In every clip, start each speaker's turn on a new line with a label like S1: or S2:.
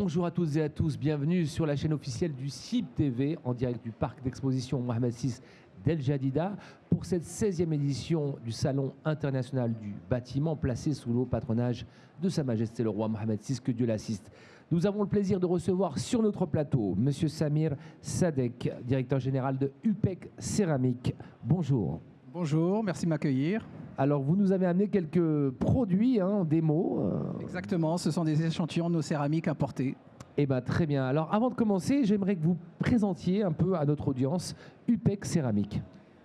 S1: Bonjour à toutes et à tous, bienvenue sur la chaîne officielle du CIB TV en direct du parc d'exposition Mohamed VI d'El Jadida pour cette 16e édition du Salon international du bâtiment placé sous le haut patronage de Sa Majesté le Roi Mohamed VI, que Dieu l'assiste. Nous avons le plaisir de recevoir sur notre plateau Monsieur Samir Sadek, directeur général de UPEC Céramique. Bonjour.
S2: Bonjour, merci de m'accueillir.
S1: Alors, vous nous avez amené quelques produits en démo.
S2: Exactement, ce sont des échantillons de nos céramiques importées.
S1: Eh bien, très bien. Alors, avant de commencer, j'aimerais que vous présentiez un peu à notre audience UPEC Céramique.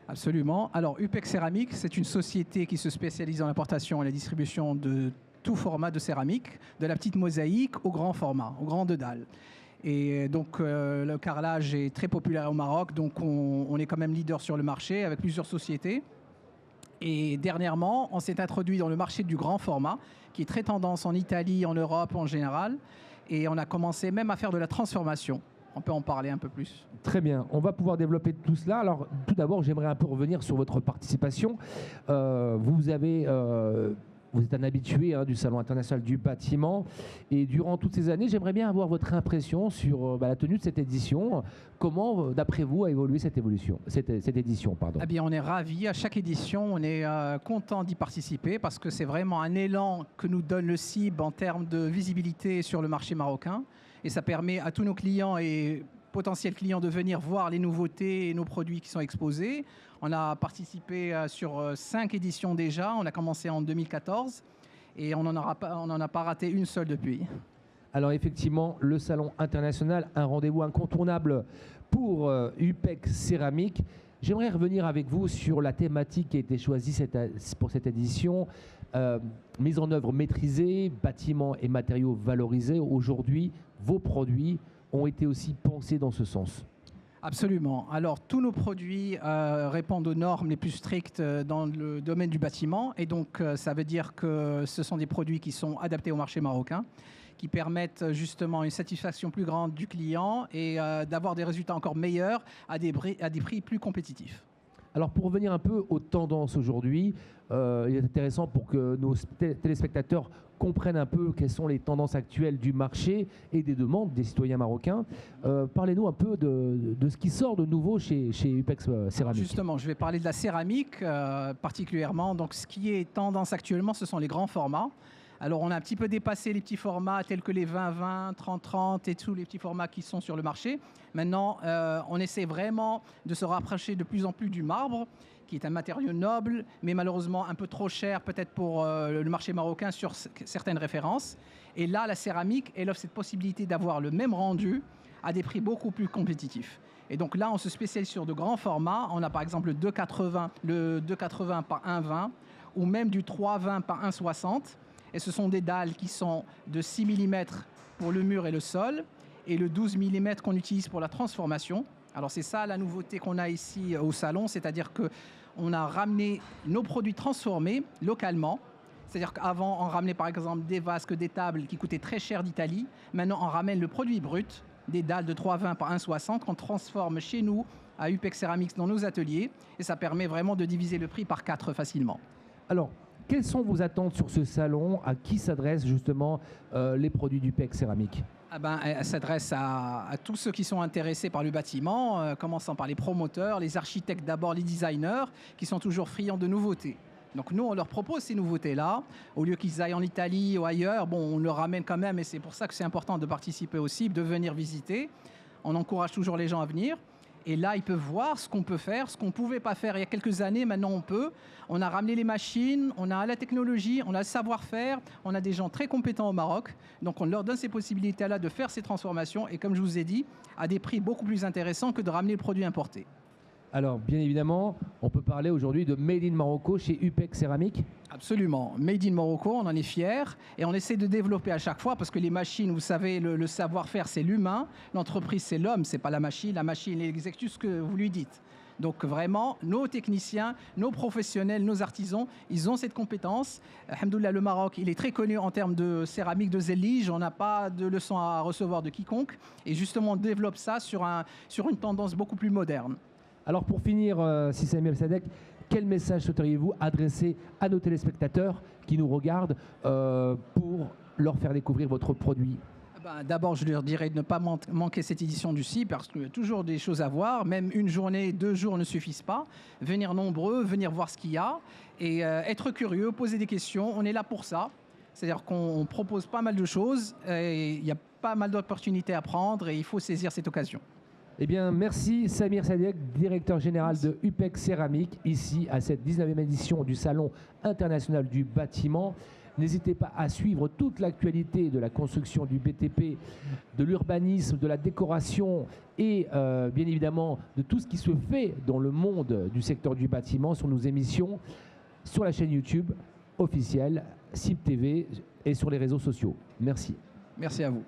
S2: Absolument. Alors, UPEC Céramique, c'est une société qui se spécialise dans l'importation et la distribution de tout format de céramique, de la petite mosaïque au grand format, au grand dedal. Et donc, le carrelage est très populaire au Maroc, donc on est quand même leader sur le marché avec plusieurs sociétés. Et dernièrement, on s'est introduit dans le marché du grand format, qui est très tendance en Italie, en Europe en général. Et on a commencé même à faire de la transformation. On peut en parler un peu plus.
S1: Très bien, on va pouvoir développer tout cela. Alors, tout d'abord, j'aimerais un peu revenir sur votre participation. Vous êtes un habitué du Salon international du bâtiment. Et durant toutes ces années, j'aimerais bien avoir votre impression sur la tenue de cette édition. Comment, d'après vous, a évolué cette édition pardon.
S2: Eh bien, on est ravis. À chaque édition, on est content d'y participer parce que c'est vraiment un élan que nous donne le CIB en termes de visibilité sur le marché marocain. Et ça permet à tous nos clients et potentiels clients de venir voir les nouveautés et nos produits qui sont exposés. On a participé sur 5 éditions déjà. On a commencé en 2014 et on n'en a pas raté une seule depuis.
S1: Alors effectivement, le Salon international, un rendez-vous incontournable pour UPEC Céramique. J'aimerais revenir avec vous sur la thématique qui a été choisie pour cette édition. Mise en œuvre maîtrisée, bâtiments et matériaux valorisés. Aujourd'hui, vos produits ont été aussi pensés dans ce sens.
S2: Absolument. Alors, tous nos produits répondent aux normes les plus strictes dans le domaine du bâtiment. Et donc, ça veut dire que ce sont des produits qui sont adaptés au marché marocain, qui permettent justement une satisfaction plus grande du client et d'avoir des résultats encore meilleurs à des prix plus compétitifs.
S1: Alors, pour revenir un peu aux tendances aujourd'hui, il est intéressant pour que nos téléspectateurs comprennent un peu quelles sont les tendances actuelles du marché et des demandes des citoyens marocains. Parlez-nous un peu de ce qui sort de nouveau chez UPEC Céramique.
S2: Justement, je vais parler de la céramique particulièrement. Donc, ce qui est tendance actuellement, ce sont les grands formats. Alors, on a un petit peu dépassé les petits formats tels que les 20-20, 30-30 et tous les petits formats qui sont sur le marché. Maintenant, on essaie vraiment de se rapprocher de plus en plus du marbre, qui est un matériau noble, mais malheureusement un peu trop cher peut-être pour le marché marocain sur certaines références. Et là, la céramique, elle offre cette possibilité d'avoir le même rendu à des prix beaucoup plus compétitifs. Et donc là, on se spécialise sur de grands formats. On a par exemple le 2,80 par 1,20 ou même du 3,20 par 1,60. Et ce sont des dalles qui sont de 6 mm pour le mur et le sol et le 12 mm qu'on utilise pour la transformation. Alors c'est ça la nouveauté qu'on a ici au salon, c'est-à-dire qu'on a ramené nos produits transformés localement. C'est-à-dire qu'avant, on ramenait par exemple des vasques, des tables qui coûtaient très cher d'Italie. Maintenant, on ramène le produit brut, des dalles de 3,20 par 1,60 qu'on transforme chez nous à UPEC Ceramics dans nos ateliers. Et ça permet vraiment de diviser le prix par 4 facilement.
S1: Alors, quelles sont vos attentes sur ce salon? À qui s'adressent justement les produits d'UPEC Céramique?
S2: Elle s'adresse à tous ceux qui sont intéressés par le bâtiment, commençant par les promoteurs, les architectes d'abord, les designers, qui sont toujours friands de nouveautés. Donc nous, on leur propose ces nouveautés-là. Au lieu qu'ils aillent en Italie ou ailleurs, on leur ramène quand même, et c'est pour ça que c'est important de participer aussi, de venir visiter. On encourage toujours les gens à venir. Et là, ils peuvent voir ce qu'on peut faire, ce qu'on ne pouvait pas faire il y a quelques années, maintenant on peut. On a ramené les machines, on a la technologie, on a le savoir-faire, on a des gens très compétents au Maroc. Donc on leur donne ces possibilités-là de faire ces transformations et comme je vous ai dit, à des prix beaucoup plus intéressants que de ramener le produit importé.
S1: Alors, bien évidemment, on peut parler aujourd'hui de Made in Morocco chez UPEC Céramique.
S2: Absolument. Made in Morocco, on en est fiers. Et on essaie de développer à chaque fois parce que les machines, vous savez, le savoir-faire, c'est l'humain. L'entreprise, c'est l'homme, c'est pas la machine. La machine, elle exécute ce que vous lui dites. Donc vraiment, nos techniciens, nos professionnels, nos artisans, ils ont cette compétence. Alhamdoulilah, le Maroc, il est très connu en termes de céramique, de zélige. On n'a pas de leçons à recevoir de quiconque. Et justement, on développe ça sur une tendance beaucoup plus moderne.
S1: Alors pour finir, Samir Sadek, quel message souhaiteriez-vous adresser à nos téléspectateurs qui nous regardent pour leur faire découvrir votre produit?
S2: D'abord, je leur dirais de ne pas manquer cette édition du CIB parce qu'il y a toujours des choses à voir. Même une journée, 2 jours ne suffisent pas. Venir nombreux, venir voir ce qu'il y a et être curieux, poser des questions. On est là pour ça. C'est-à-dire qu'on propose pas mal de choses et il y a pas mal d'opportunités à prendre et il faut saisir cette occasion.
S1: Eh bien, merci Samir Sadek, directeur général de UPEC Céramique, ici à cette 19e édition du Salon international du bâtiment. N'hésitez pas à suivre toute l'actualité de la construction du BTP, de l'urbanisme, de la décoration et bien évidemment de tout ce qui se fait dans le monde du secteur du bâtiment sur nos émissions, sur la chaîne YouTube officielle, CIB TV et sur les réseaux sociaux. Merci.
S2: Merci à vous.